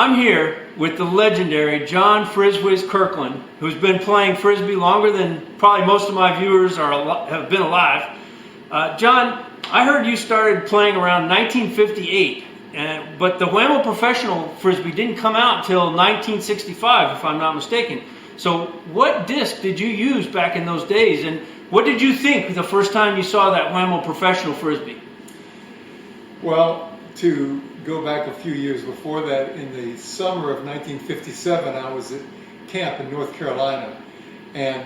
I'm here with the legendary John FrizWhiz Kirkland, who's been playing Frisbee longer than probably most of my viewers have been alive. John, I heard you started playing around 1958, but the Whammo Professional Frisbee didn't come out until 1965, if I'm not mistaken. So what disc did you use back in those days, and what did you think the first time you saw that Whammo Professional Frisbee? Well, to go back a few years before that, in the summer of 1957, I was at camp in North Carolina, and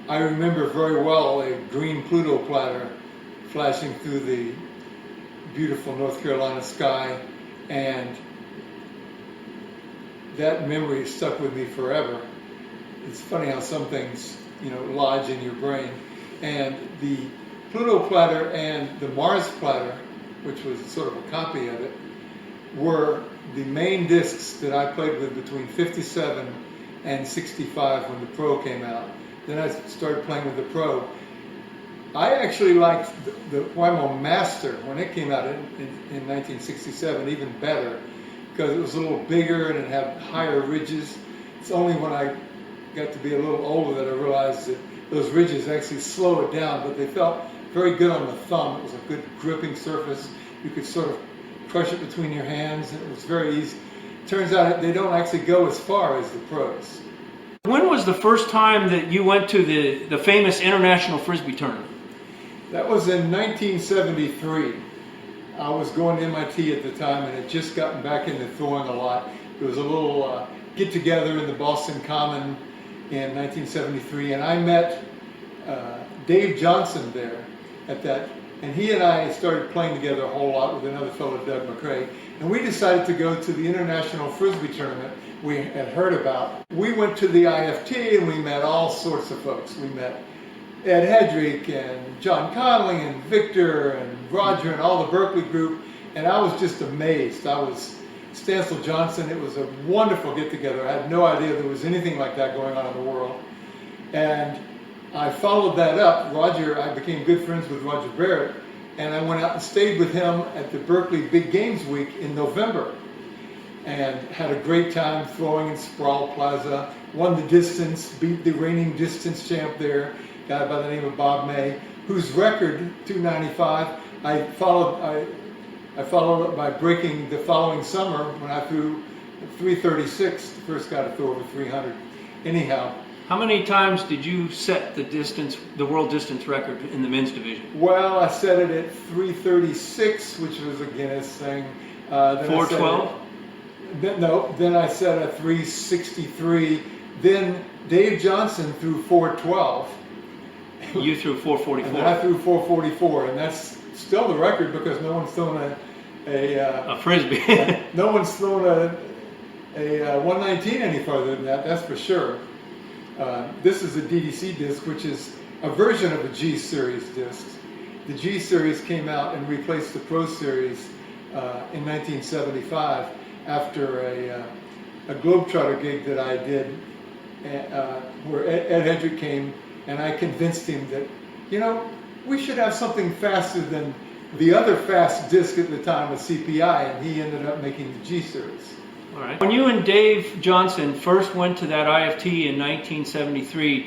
I remember very well a green Pluto platter flashing through the beautiful North Carolina sky, and that memory stuck with me forever. It's funny how some things, lodge in your brain. And the Pluto platter and the Mars platter, which was sort of a copy of it, were the main discs that I played with between 57 and 65 when the Pro came out. Then I started playing with the Pro. I actually liked the Whammo Master when it came out in 1967 even better, because it was a little bigger and it had higher ridges. It's only when I got to be a little older that I realized that those ridges actually slow it down, but they felt very good on the thumb. It was a good gripping surface. You could sort of crush it between your hands, and it was very easy. Turns out they don't actually go as far as the Pros. When was the first time that you went to the famous International Frisbee Tournament? That was in 1973. I was going to MIT at the time and had just gotten back into throwing a lot. There was a little get-together in the Boston Common in 1973, and I met Dave Johnson there at that, and he and I started playing together a whole lot with another fellow, Doug McRae, and we decided to go to the International Frisbee Tournament we had heard about. We went to the IFT and we met all sorts of folks. We met Ed Headrick and John Conley and Victor and Roger and all the Berkeley group, and I was just amazed. I was Stancil Johnson. It was a wonderful get-together. I had no idea there was anything like that going on in the world. And I followed that up. I became good friends with Roger Barrett, and I went out and stayed with him at the Berkeley Big Games Week in November, and had a great time throwing in Sproul Plaza, won the distance, beat the reigning distance champ there, a guy by the name of Bob May, whose record, 295, I followed up by breaking the following summer when I threw 336, the first guy to throw over 300. Anyhow. How many times did you set the world distance record in the men's division? Well, I set it at 336, which was a Guinness thing. 412? Then I set a 363. Then Dave Johnson threw 412. You threw 444. And I threw 444, and that's still the record because no one's thrown a Frisbee. No one's thrown a 119 any farther than that. That's for sure. This is a DDC disc, which is a version of a G Series disc. The G Series came out and replaced the Pro Series in 1975 after a Globetrotter gig that I did, where Ed Headrick came, and I convinced him that, we should have something faster than the other fast disc at the time was CPI, and he ended up making the G Series. All right. When you and Dave Johnson first went to that IFT in 1973,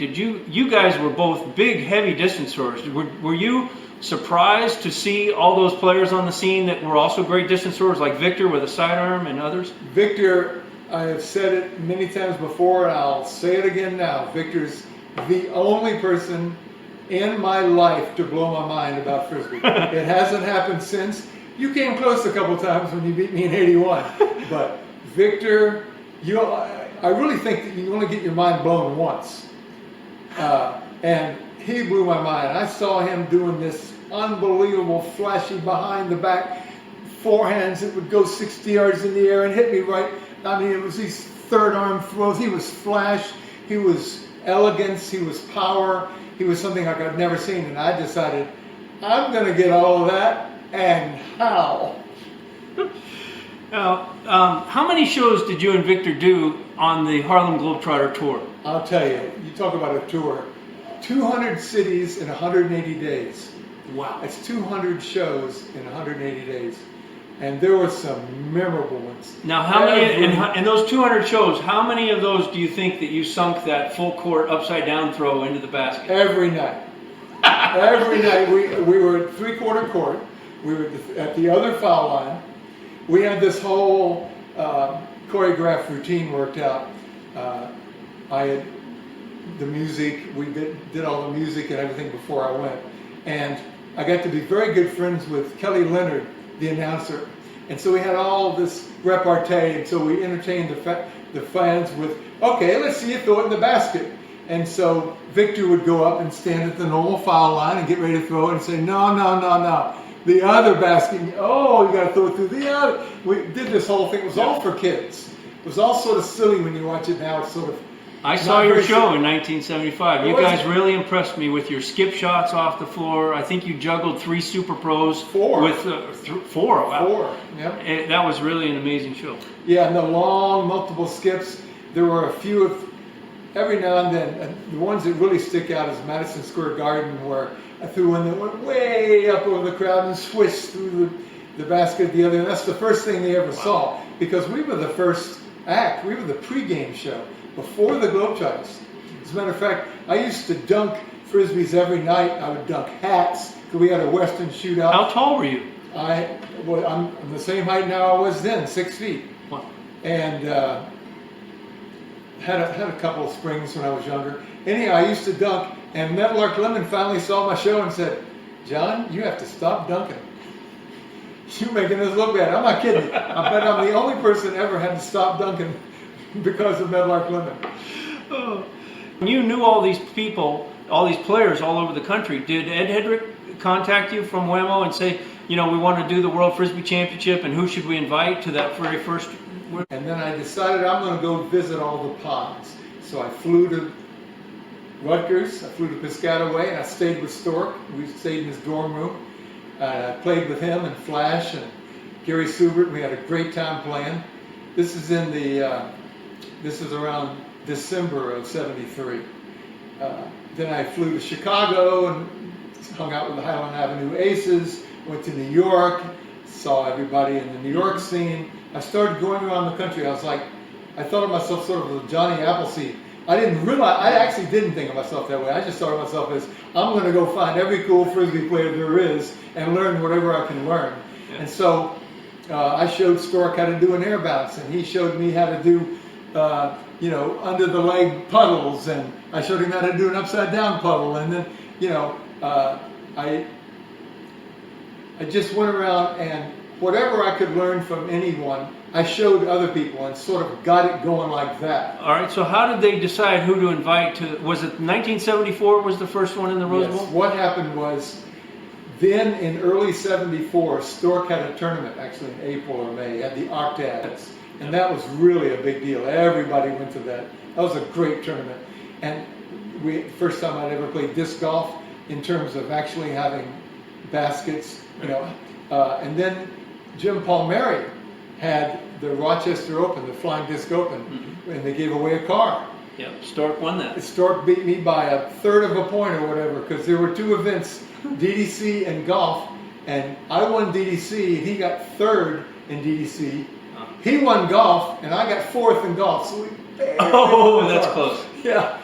you guys were both big, heavy distance throwers. Were you surprised to see all those players on the scene that were also great distance throwers, like Victor with a sidearm and others? Victor, I have said it many times before, and I'll say it again now. Victor's the only person in my life to blow my mind about Frisbee. It hasn't happened since. You came close a couple times when you beat me in '81, but Victor, I really think that you only get your mind blown once. And he blew my mind. I saw him doing this unbelievable flashy behind the back forehands that would go 60 yards in the air and hit me right. I mean, it was these third arm throws. He was flash, he was elegance, he was power. He was something like I'd never seen, and I decided, I'm going to get all of that, and how? Now, how many shows did you and Victor do on the Harlem Globetrotter tour? I'll tell you, you talk about a tour. 200 cities in 180 days. Wow. That's 200 shows in 180 days. And there were some memorable ones. Now, how many, in those 200 shows, how many of those do you think that you sunk that full court upside down throw into the basket? Every night. Every night. We were at three-quarter court. We were at the other foul line. We had this whole choreographed routine worked out. I had the music. We did all the music and everything before I went. And I got to be very good friends with Kelly Leonard, the announcer. And so we had all this repartee, and so we entertained the fans with, okay, let's see you throw it in the basket. And so Victor would go up and stand at the normal foul line and get ready to throw it and say, no, no, no, no. The other basket, oh, you got to throw it through the other. We did this whole thing. It was all for kids. It was all sort of silly when you watch it now. It's sort of. I saw your show in 1975. You guys really impressed me with your skip shots off the floor. I think you juggled 3 Super Pros. 4. With 4. Wow. 4. Yep. That was really an amazing show. Yeah, and the long, multiple skips. There were a few of, every now and then, the ones that really stick out is Madison Square Garden, where I threw one that went way up over the crowd and swished through the basket at the other end. That's the first thing they ever saw, because we were the first act. We were the pregame show before the Globetrotters. As a matter of fact, I used to dunk Frisbees every night. I would dunk hats, because we had a Western shootout. How tall were you? I'm the same height now I was then, 6 feet. Wow. And had a couple of springs when I was younger. Anyhow, I used to dunk, and Meadowlark Lemon finally saw my show and said, John, you have to stop dunking. You're making us look bad. I'm not kidding. I bet I'm the only person ever had to stop dunking because of Meadowlark Lemon. Oh. You knew all these people, all these players all over the country. Did Ed Headrick contact you from Whammo and say, you know, we want to do the World Frisbee Championship, and who should we invite to that very first? And then I decided I'm going to go visit all the ponds. So I flew to Rutgers, I flew to Piscataway, and I stayed with Stork. We stayed in his dorm room. I played with him and Flash and Gary Subert. We had a great time playing. This is in the, this is around December of '73. Then I flew to Chicago and hung out with the Highland Avenue Aces, went to New York, saw everybody in the New York scene. I started going around the country. I was like, I thought of myself sort of as Johnny Appleseed. I actually didn't think of myself that way. I just thought of myself as, I'm going to go find every cool Frisbee player there is and learn whatever I can learn. Yeah. And so I showed Stork how to do an air bounce, and he showed me how to do, you know, under the leg puddles, and I showed him how to do an upside down puddle. And then, you know, I just went around, and whatever I could learn from anyone, I showed other people and sort of got it going like that. All right, so how did they decide who to invite to, was it 1974 was the first one in the Rose Bowl? Yes. What happened was, then in early '74, Stork had a tournament, actually in April or May, had the Octads. And that was really a big deal. Everybody went to that. That was a great tournament. And first time I'd ever played disc golf in terms of actually having baskets, you know. And then Jim Palmieri had the Rochester Open, the Flying Disc Open, and they gave away a car. Yeah, Stork won that. Stork beat me by a third of a point or whatever, because there were 2 events, DDC and golf, and I won DDC, and he got third in DDC. He won golf, and I got 4th in golf. So that's close. Yeah.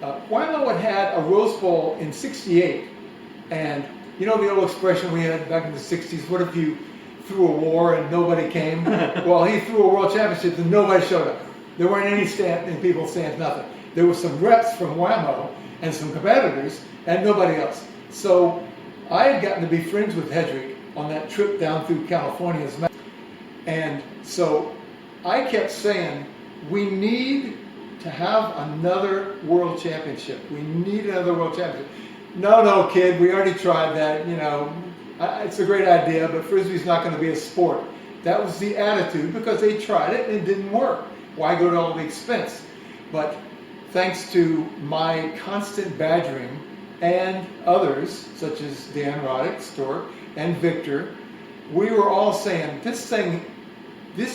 Whammo had a Rose Bowl in '68, and you know the old expression we had back in the '60s, what if you threw a war and nobody came? Well, he threw a world championship and nobody showed up. There weren't any people stands, nothing. There were some reps from Whammo and some competitors and nobody else. So I had gotten to be friends with Headrick on that trip down through California. And so I kept saying, we need to have another world championship. We need another world championship. No, kid, we already tried that, you know. It's a great idea, but Frisbee's not going to be a sport. That was the attitude, because they tried it and it didn't work. Why go to all the expense? But thanks to my constant badgering and others, such as Dan Roddick, Stork, and Victor, we were all saying, this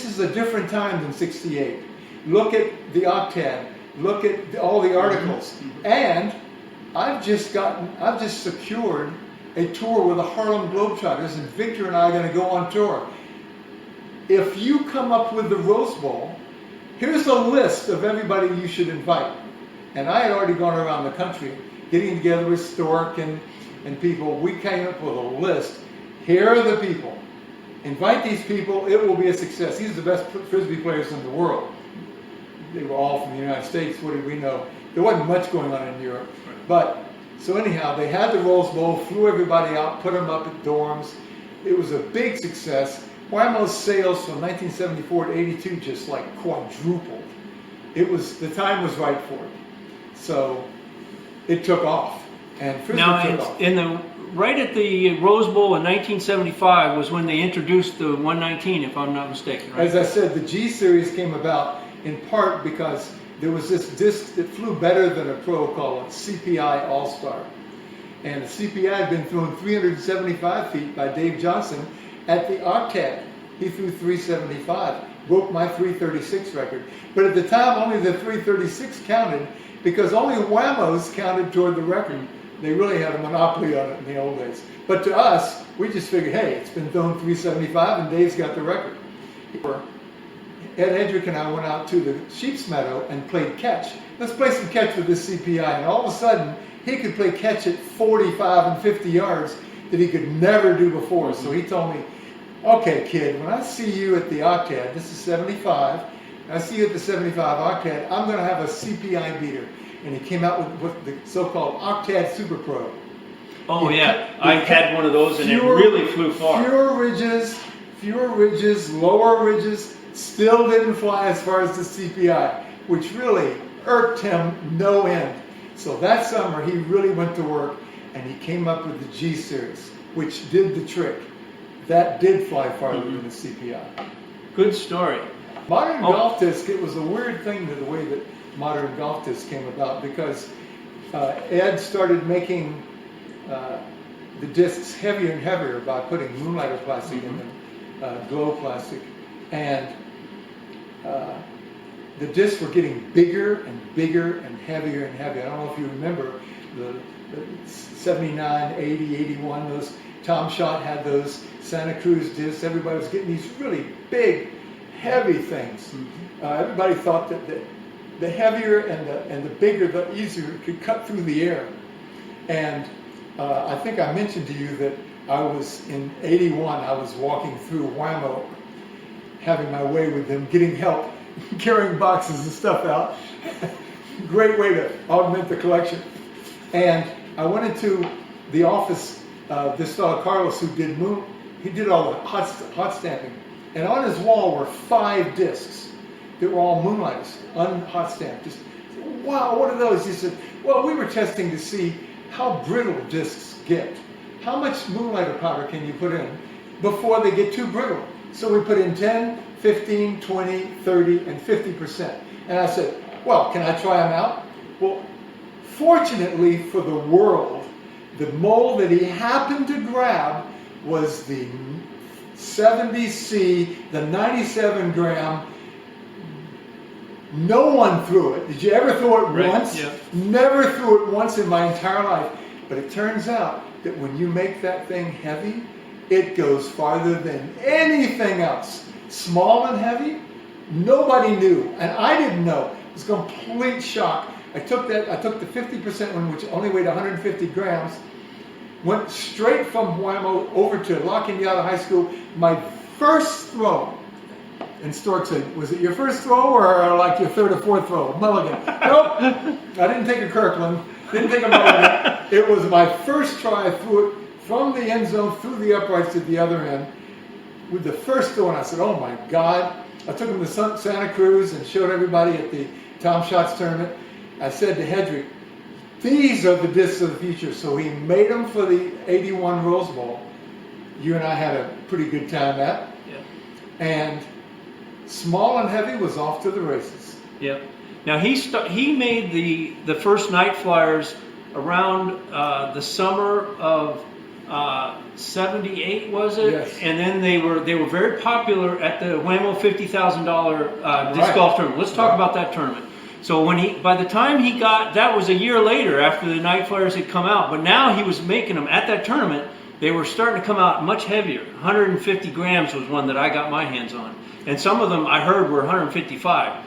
is a different time than '68. Look at the Octad. Look at all the articles. And I've just secured a tour with the Harlem Globetrotters, and Victor and I are going to go on tour. if you come up with the Rose Bowl, here's a list of everybody you should invite. And I had already gone around the country getting together with Stork and people. We came up with a list. Here are the people. Invite these people. It will be a success. These are the best Frisbee players in the world. They were all from the United States. What did we know? There wasn't much going on in Europe. But, so anyhow, they had the Rose Bowl, flew everybody out, put them up at dorms. It was a big success. Whammo's sales from 1974 to 82 just like quadrupled. The time was right for it. So it took off. And Frisbee took off. Right at the Rose Bowl in 1975 was when they introduced the 119, if I'm not mistaken. Right? As I said, the G Series came about in part because there was this disc that flew better than a pro called a CPI All-Star. And the CPI had been thrown 375 feet by Dave Johnson at the Octad. He threw 375, broke my 336 record. But at the time, only the 336 counted because only Whammos counted toward the record. They really had a monopoly on it in the old days. But to us, we just figured, hey, it's been thrown 375 and Dave's got the record. Ed Headrick and I went out to the Sheep's Meadow and played catch. Let's play some catch with this CPI. And all of a sudden, he could play catch at 45 and 50 yards that he could never do before. So he told me, okay, kid, when I see you at the Octad, this is 75, I see you at the 75 Octad, I'm going to have a CPI beater. And he came out with the so-called Octad Super Pro. Oh, yeah. I had one of those, and it really flew far. Fewer ridges, lower ridges, still didn't fly as far as the CPI, which really irked him no end. So that summer, he really went to work, and he came up with the G Series, which did the trick. That did fly farther than the CPI. Good story. Modern golf disc, it was a weird thing to the way that modern golf disc came about because Ed started making the discs heavier and heavier by putting moonlighter plastic in them, glow plastic, and the discs were getting bigger and bigger and heavier and heavier. I don't know if you remember the 79, 80, 81, those Tom Schott had those Santa Cruz discs. Everybody was getting these really big, heavy things. Everybody thought that the heavier and the bigger, the easier it could cut through the air. And I think I mentioned to you that I was in 81, I was walking through Whammo, having my way with them, getting help, carrying boxes and stuff out. Great way to augment the collection. And I went into the office of this fellow Carlos who he did all the hot stamping. And on his wall were 5 discs that were all moonlighters, unhot stamped. Just, wow, what are those? He said, well, we were testing to see how brittle discs get. How much moonlighter powder can you put in before they get too brittle? So we put in 10, 15, 20, 30, and 50%. And I said, well, can I try them out? Well, fortunately for the world, the mold that he happened to grab was the 70C, the 97 gram. No one threw it. Did you ever throw it once? Yeah. Never threw it once in my entire life. But it turns out that when you make that thing heavy, it goes farther than anything else. Small and heavy, nobody knew. And I didn't know. It was a complete shock. I took the 50% one, which only weighed 150 grams, went straight from Whammo over to La Cañada High School. My first throw, and Stork said, was it your first throw or like your third or fourth throw? Mulligan. Nope. I didn't take a Kirkland. Didn't take a Mulligan. It was my first try. I threw it from the end zone through the uprights to the other end. With the first throw, and I said, oh my God. I took him to Santa Cruz and showed everybody at the Tom Shots tournament. I said to Headrick, these are the discs of the future. So he made them for the 81 Rose Bowl. You and I had a pretty good time at. Yeah. And small and heavy was off to the races. Yeah. Now he made the first night flyers around the summer of 78, was it? Yes. And then they were very popular at the Whammo $50,000 disc golf tournament. Let's talk about that tournament. So by the time he got, that was a year later after the night flyers had come out, but now he was making them at that tournament. they were starting to come out much heavier. 150 grams was one that I got my hands on. And some of them I heard were 155.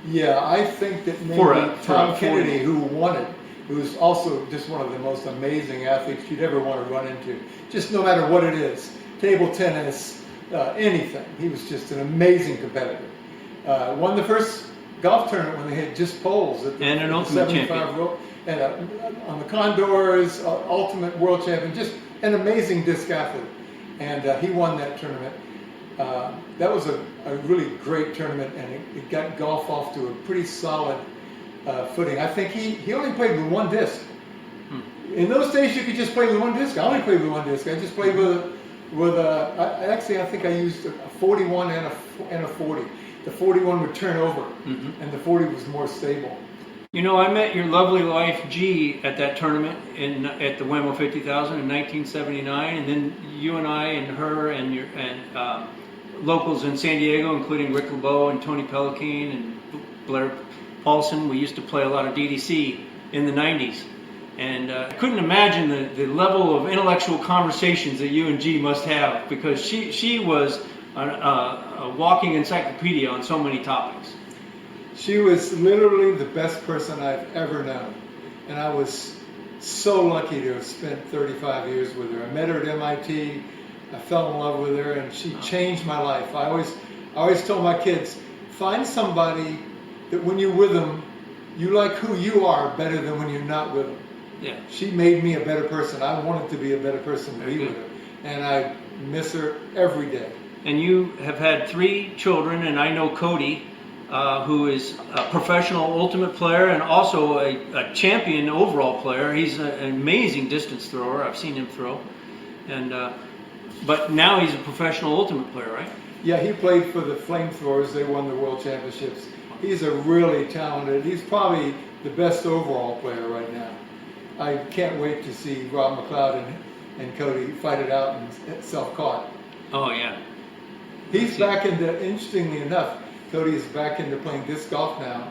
Yeah, I think that maybe Tom Kennedy, who won it, who's also just one of the most amazing athletes you'd ever want to run into. Just no matter what it is, table tennis, anything. He was just an amazing competitor. Won the first golf tournament when they had just poles at the, and an ultimate champion. And on the Condors, ultimate world champion, just an amazing disc athlete. And he won that tournament. That was a really great tournament, and it got golf off to a pretty solid footing. I think he only played with one disc. In those days, you could just play with one disc. I only played with one disc. I just played actually, I think I used a 41 and a 40. The 41 would turn over, and the 40 was more stable. You know, I met your lovely wife, G, at that tournament at the Wemo 50,000 in 1979, and then you and I and her and locals in San Diego, including Rick LeBeau and Tony Pelican and Blair Paulson, we used to play a lot of DDC in the 90s. And I couldn't imagine the level of intellectual conversations that you and G must have, because she was a walking encyclopedia on so many topics. She was literally the best person I've ever known. And I was so lucky to have spent 35 years with her. I met her at MIT. I fell in love with her, and she changed my life. I always told my kids, find somebody that when you're with them, you like who you are better than when you're not with them. Yeah. She made me a better person. I wanted to be a better person to be with her. And I miss her every day. And you have had 3 children, and I know Cody, who is a professional ultimate player and also a champion overall player. He's an amazing distance thrower. I've seen him throw. And but now he's a professional ultimate player, right? Yeah, he played for the Flamethrowers. They won the World Championships. He's a really talented, he's probably the best overall player right now. I can't wait to see Rob McLeod and Cody fight it out in self-caught. Oh, yeah. He's back into, interestingly enough, Cody is back into playing disc golf now.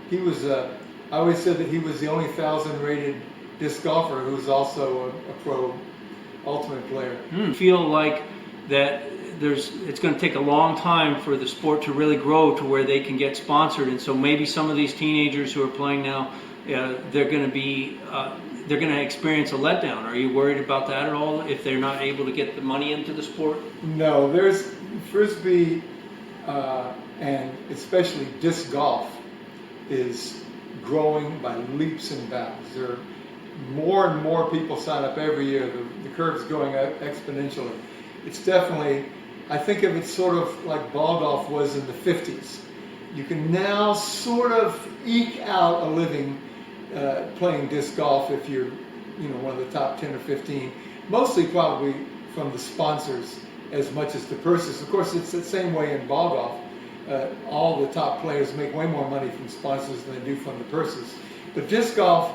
He was, I always said that he was the only 1,000 rated disc golfer who's also a pro ultimate player. Feel like that it's going to take a long time for the sport to really grow to where they can get sponsored, and so maybe some of these teenagers who are playing now, they're going to experience a letdown. Are you worried about that at all, if they're not able to get the money into the sport? No, there's Frisbee, and especially disc golf is growing by leaps and bounds. There are more and more people sign up every year. The curve's going up exponentially. It's definitely, I think of it sort of like ball golf was in the 50s. You can now sort of eke out a living playing disc golf if you're, one of the top 10 or 15. Mostly probably from the sponsors as much as the purses. Of course, it's the same way in ball golf. All the top players make way more money from sponsors than they do from the purses. But disc golf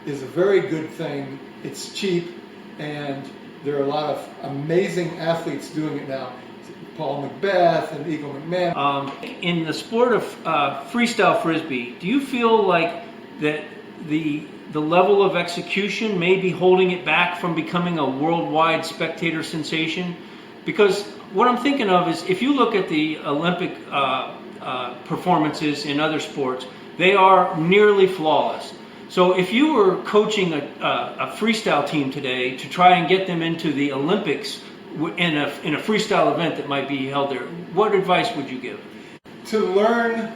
is a very good thing. It's cheap, and there are a lot of amazing athletes doing it now. Paul Macbeth and Eagle McMahon. In the sport of freestyle Frisbee, do you feel like that the level of execution may be holding it back from becoming a worldwide spectator sensation? Because what I'm thinking of is, if you look at the Olympic performances in other sports, they are nearly flawless. So if you were coaching a freestyle team today to try and get them into the Olympics in a freestyle event that might be held there, what advice would you give? To learn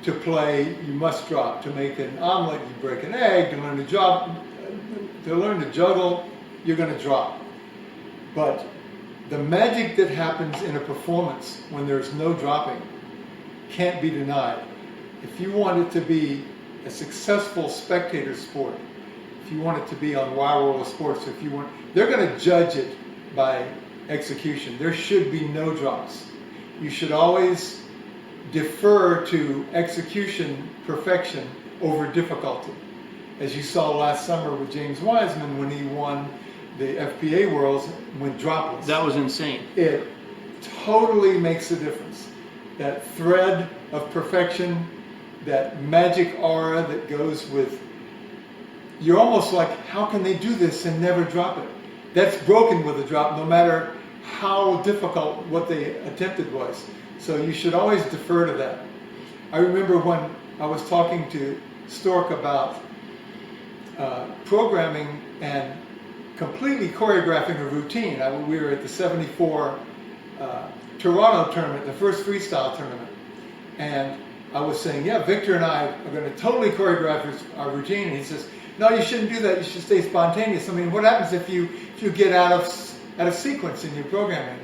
to play, you must drop. To make an omelet, you break an egg. To learn to juggle, you're going to drop. But the magic that happens in a performance when there's no dropping can't be denied. If you want it to be a successful spectator sport, if you want it to be on Wild World of Sports, they're going to judge it by execution. There should be no drops. You should always defer to execution perfection over difficulty. As you saw last summer with James Wiseman when he won the FPA Worlds, went dropless. That was insane. It totally makes a difference. That thread of perfection, that magic aura that goes with, you're almost like, how can they do this and never drop it? that's broken with a drop, no matter how difficult what they attempted was. So you should always defer to that. I remember when I was talking to Stork about programming and completely choreographing a routine. We were at the '74 Toronto tournament, the first freestyle tournament, and I was saying, yeah, Victor and I are going to totally choreograph our routine. And he says, no, you shouldn't do that. You should stay spontaneous. I mean, what happens if you get out of sequence in your programming?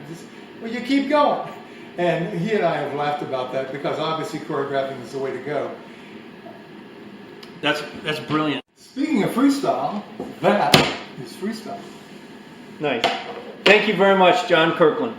Well, you keep going. And he and I have laughed about that because obviously choreographing is the way to go. That's brilliant. Speaking of freestyle, that is freestyle. Nice. Thank you very much, John Kirkland.